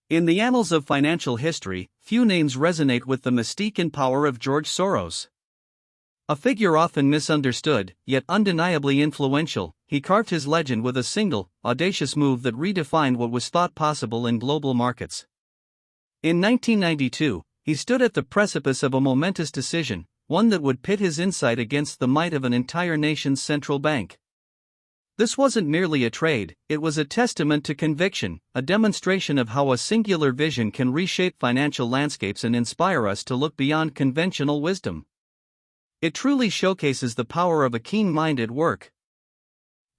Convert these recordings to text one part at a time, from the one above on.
In the annals of financial history, few names resonate with the mystique and power of George Soros. A figure often misunderstood, yet undeniably influential, he carved his legend with a single, audacious move that redefined what was thought possible in global markets. In 1992, he stood at the precipice of a momentous decision, one that would pit his insight against the might of an entire nation's central bank. This wasn't merely a trade, it was a testament to conviction, a demonstration of how a singular vision can reshape financial landscapes and inspire us to look beyond conventional wisdom. It truly showcases the power of a keen mind at work.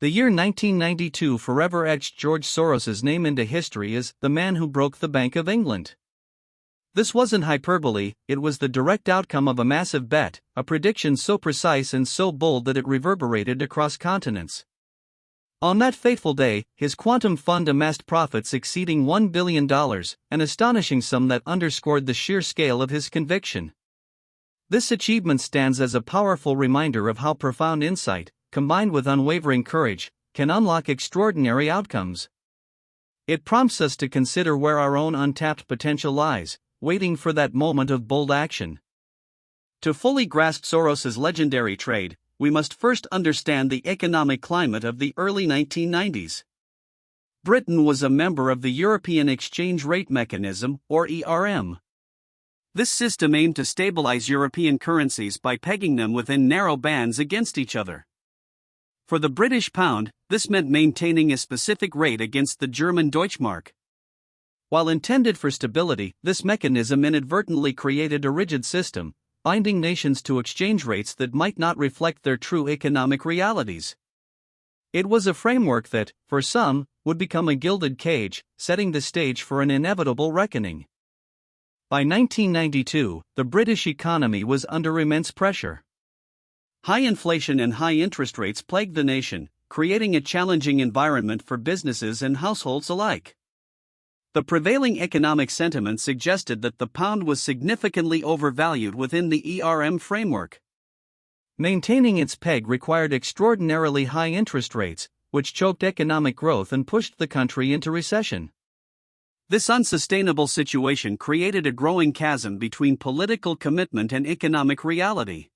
The year 1992 forever etched George Soros's name into history as the man who broke the Bank of England. This wasn't hyperbole, it was the direct outcome of a massive bet, a prediction so precise and so bold that it reverberated across continents. On that fateful day, his quantum fund amassed profits exceeding $1 billion, an astonishing sum that underscored the sheer scale of his conviction. This achievement stands as a powerful reminder of how profound insight, combined with unwavering courage, can unlock extraordinary outcomes. It prompts us to consider where our own untapped potential lies, waiting for that moment of bold action. To fully grasp Soros's legendary trade, we must first understand the economic climate of the early 1990s. Britain was a member of the European Exchange Rate Mechanism, or ERM. This system aimed to stabilize European currencies by pegging them within narrow bands against each other. For the British pound, this meant maintaining a specific rate against the German Deutschmark. While intended for stability, this mechanism inadvertently created a rigid system, binding nations to exchange rates that might not reflect their true economic realities. It was a framework that, for some, would become a gilded cage, setting the stage for an inevitable reckoning. By 1992, the British economy was under immense pressure. High inflation and high interest rates plagued the nation, creating a challenging environment for businesses and households alike. The prevailing economic sentiment suggested that the pound was significantly overvalued within the ERM framework. Maintaining its peg required extraordinarily high interest rates, which choked economic growth and pushed the country into recession. This unsustainable situation created a growing chasm between political commitment and economic reality.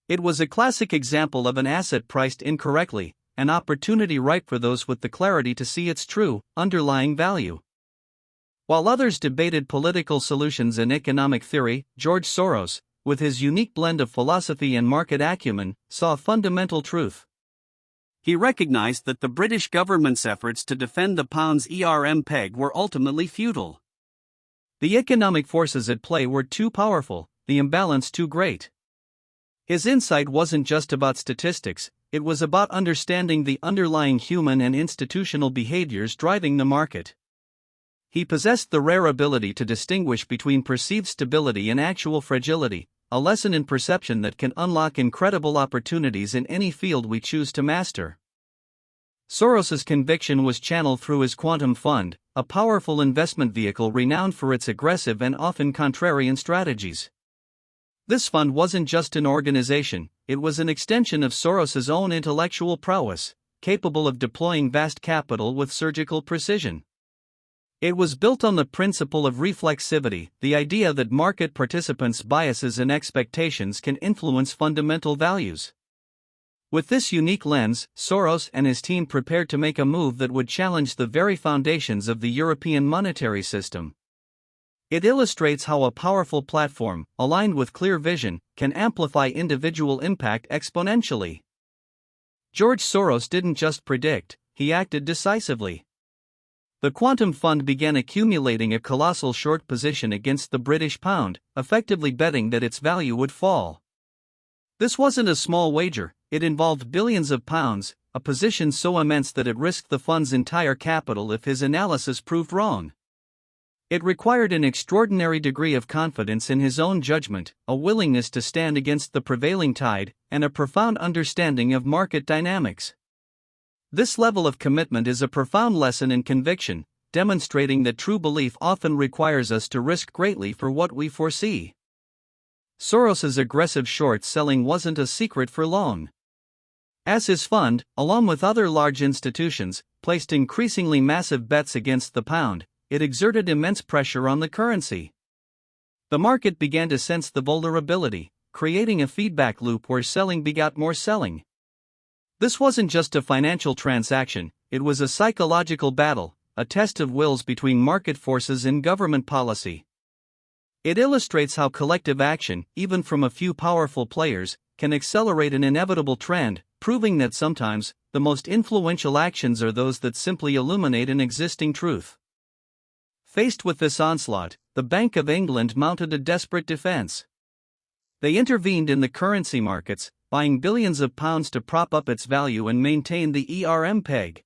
It was a classic example of an asset priced incorrectly, an opportunity ripe for those with the clarity to see its true, underlying value. While others debated political solutions and economic theory, George Soros, with his unique blend of philosophy and market acumen, saw fundamental truth. He recognized that the British government's efforts to defend the pound's ERM peg were ultimately futile. The economic forces at play were too powerful, the imbalance too great. His insight wasn't just about statistics, it was about understanding the underlying human and institutional behaviors driving the market. He possessed the rare ability to distinguish between perceived stability and actual fragility, a lesson in perception that can unlock incredible opportunities in any field we choose to master. Soros's conviction was channeled through his quantum fund, a powerful investment vehicle renowned for its aggressive and often contrarian strategies. This fund wasn't just an organization, it was an extension of Soros's own intellectual prowess, capable of deploying vast capital with surgical precision. It was built on the principle of reflexivity, the idea that market participants' biases and expectations can influence fundamental values. With this unique lens, Soros and his team prepared to make a move that would challenge the very foundations of the European monetary system. It illustrates how a powerful platform, aligned with clear vision, can amplify individual impact exponentially. George Soros didn't just predict, he acted decisively. The quantum fund began accumulating a colossal short position against the British pound, effectively betting that its value would fall. This wasn't a small wager, it involved billions of pounds, a position so immense that it risked the fund's entire capital if his analysis proved wrong. It required an extraordinary degree of confidence in his own judgment, a willingness to stand against the prevailing tide, and a profound understanding of market dynamics. This level of commitment is a profound lesson in conviction, demonstrating that true belief often requires us to risk greatly for what we foresee. Soros's aggressive short selling wasn't a secret for long. As his fund, along with other large institutions, placed increasingly massive bets against the pound, it exerted immense pressure on the currency. The market began to sense the vulnerability, creating a feedback loop where selling begot more selling. This wasn't just a financial transaction, it was a psychological battle, a test of wills between market forces and government policy. It illustrates how collective action, even from a few powerful players, can accelerate an inevitable trend, proving that sometimes, the most influential actions are those that simply illuminate an existing truth. Faced with this onslaught, the Bank of England mounted a desperate defense. They intervened in the currency markets, buying billions of pounds to prop up its value and maintain the ERM peg.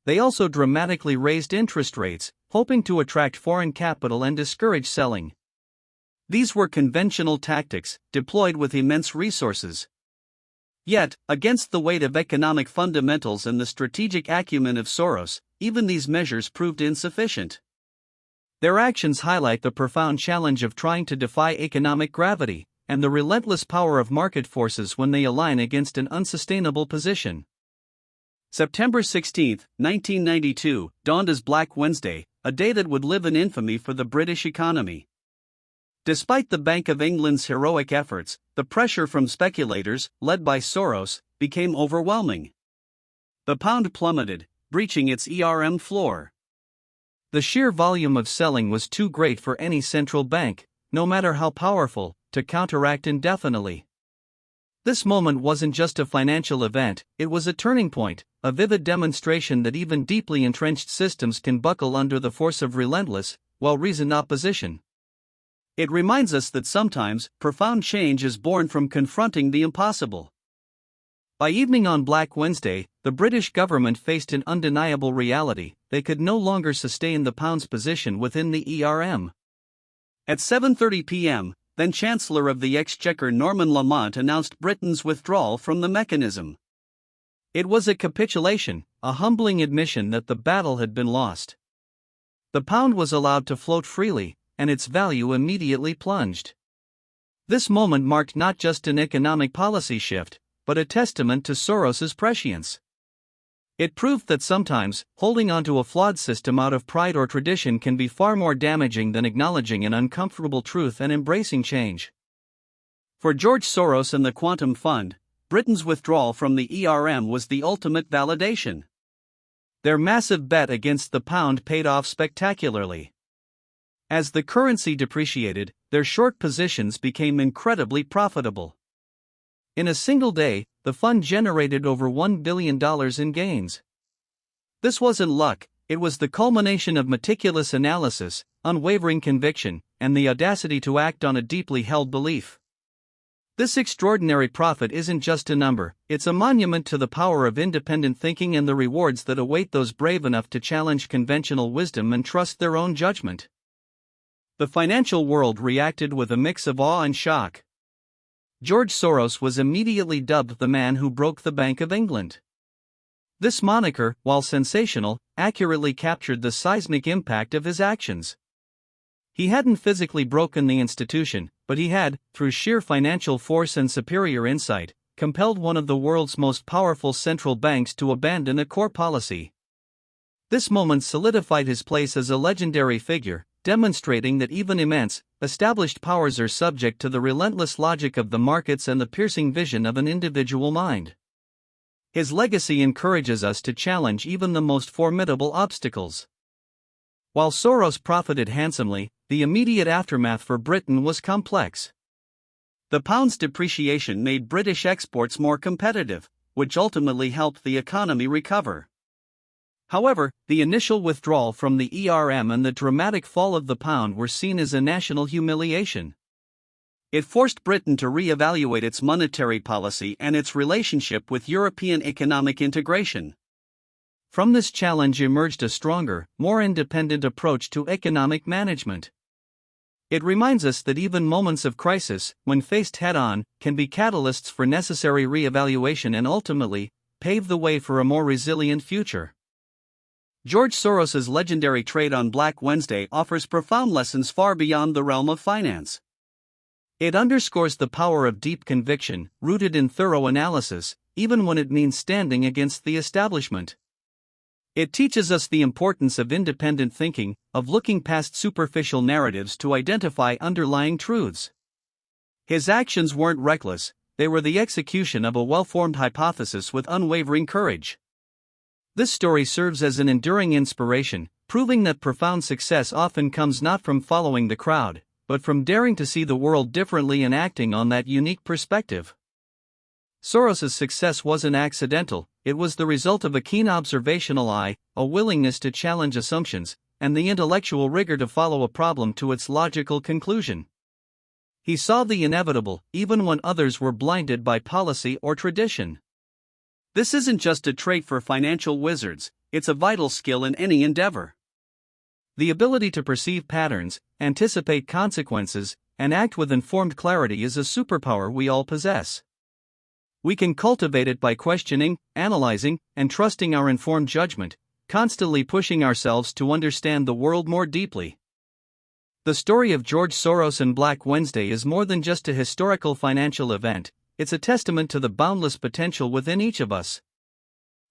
They also dramatically raised interest rates, hoping to attract foreign capital and discourage selling. These were conventional tactics, deployed with immense resources. Yet, against the weight of economic fundamentals and the strategic acumen of Soros, even these measures proved insufficient. Their actions highlight the profound challenge of trying to defy economic gravity, and the relentless power of market forces when they align against an unsustainable position. September 16, 1992, dawned as Black Wednesday, a day that would live in infamy for the British economy. Despite the Bank of England's heroic efforts, the pressure from speculators, led by Soros, became overwhelming. The pound plummeted, breaching its ERM floor. The sheer volume of selling was too great for any central bank, no matter how powerful, to counteract indefinitely. This moment wasn't just a financial event, it was a turning point, a vivid demonstration that even deeply entrenched systems can buckle under the force of relentless, well-reasoned opposition. It reminds us that sometimes, profound change is born from confronting the impossible. By evening on Black Wednesday, the British government faced an undeniable reality: they could no longer sustain the pound's position within the ERM. At 7:30 p.m., then Chancellor of the Exchequer Norman Lamont announced Britain's withdrawal from the mechanism. It was a capitulation, a humbling admission that the battle had been lost. The pound was allowed to float freely, and its value immediately plunged. This moment marked not just an economic policy shift, but a testament to Soros's prescience. It proved that sometimes, holding onto a flawed system out of pride or tradition can be far more damaging than acknowledging an uncomfortable truth and embracing change. For George Soros and the Quantum Fund, Britain's withdrawal from the ERM was the ultimate validation. Their massive bet against the pound paid off spectacularly. As the currency depreciated, their short positions became incredibly profitable. In a single day, the fund generated over $1 billion in gains. This wasn't luck, it was the culmination of meticulous analysis, unwavering conviction, and the audacity to act on a deeply held belief. This extraordinary profit isn't just a number, it's a monument to the power of independent thinking and the rewards that await those brave enough to challenge conventional wisdom and trust their own judgment. The financial world reacted with a mix of awe and shock. George Soros was immediately dubbed the man who broke the Bank of England. This moniker, while sensational, accurately captured the seismic impact of his actions. He hadn't physically broken the institution, but he had, through sheer financial force and superior insight, compelled one of the world's most powerful central banks to abandon a core policy. This moment solidified his place as a legendary figure, demonstrating that even immense, established powers are subject to the relentless logic of the markets and the piercing vision of an individual mind. His legacy encourages us to challenge even the most formidable obstacles. While Soros profited handsomely, the immediate aftermath for Britain was complex. The pound's depreciation made British exports more competitive, which ultimately helped the economy recover. However, the initial withdrawal from the ERM and the dramatic fall of the pound were seen as a national humiliation. It forced Britain to re-evaluate its monetary policy and its relationship with European economic integration. From this challenge emerged a stronger, more independent approach to economic management. It reminds us that even moments of crisis, when faced head-on, can be catalysts for necessary re-evaluation and ultimately, pave the way for a more resilient future. George Soros's legendary trade on Black Wednesday offers profound lessons far beyond the realm of finance. It underscores the power of deep conviction, rooted in thorough analysis, even when it means standing against the establishment. It teaches us the importance of independent thinking, of looking past superficial narratives to identify underlying truths. His actions weren't reckless, they were the execution of a well-formed hypothesis with unwavering courage. This story serves as an enduring inspiration, proving that profound success often comes not from following the crowd, but from daring to see the world differently and acting on that unique perspective. Soros's success wasn't accidental, it was the result of a keen observational eye, a willingness to challenge assumptions, and the intellectual rigor to follow a problem to its logical conclusion. He saw the inevitable, even when others were blinded by policy or tradition. This isn't just a trait for financial wizards, it's a vital skill in any endeavor. The ability to perceive patterns, anticipate consequences, and act with informed clarity is a superpower we all possess. We can cultivate it by questioning, analyzing, and trusting our informed judgment, constantly pushing ourselves to understand the world more deeply. The story of George Soros and Black Wednesday is more than just a historical financial event, it's a testament to the boundless potential within each of us.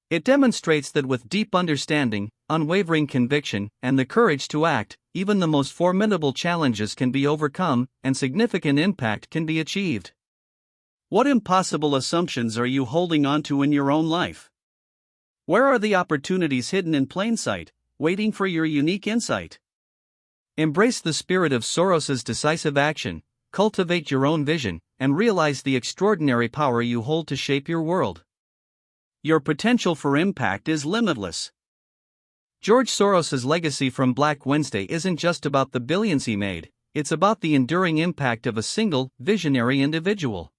It demonstrates that with deep understanding, unwavering conviction, and the courage to act, even the most formidable challenges can be overcome, and significant impact can be achieved. What impossible assumptions are you holding on to in your own life? Where are the opportunities hidden in plain sight, waiting for your unique insight? Embrace the spirit of Soros's decisive action, cultivate your own vision, and realize the extraordinary power you hold to shape your world. Your potential for impact is limitless. George Soros's legacy from Black Wednesday isn't just about the billions he made, it's about the enduring impact of a single, visionary individual.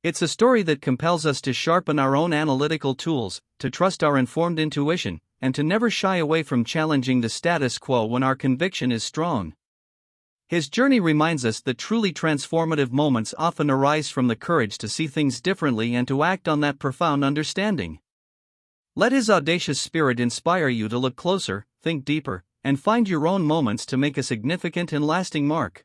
It's a story that compels us to sharpen our own analytical tools, to trust our informed intuition, and to never shy away from challenging the status quo when our conviction is strong. His journey reminds us that truly transformative moments often arise from the courage to see things differently and to act on that profound understanding. Let his audacious spirit inspire you to look closer, think deeper, and find your own moments to make a significant and lasting mark.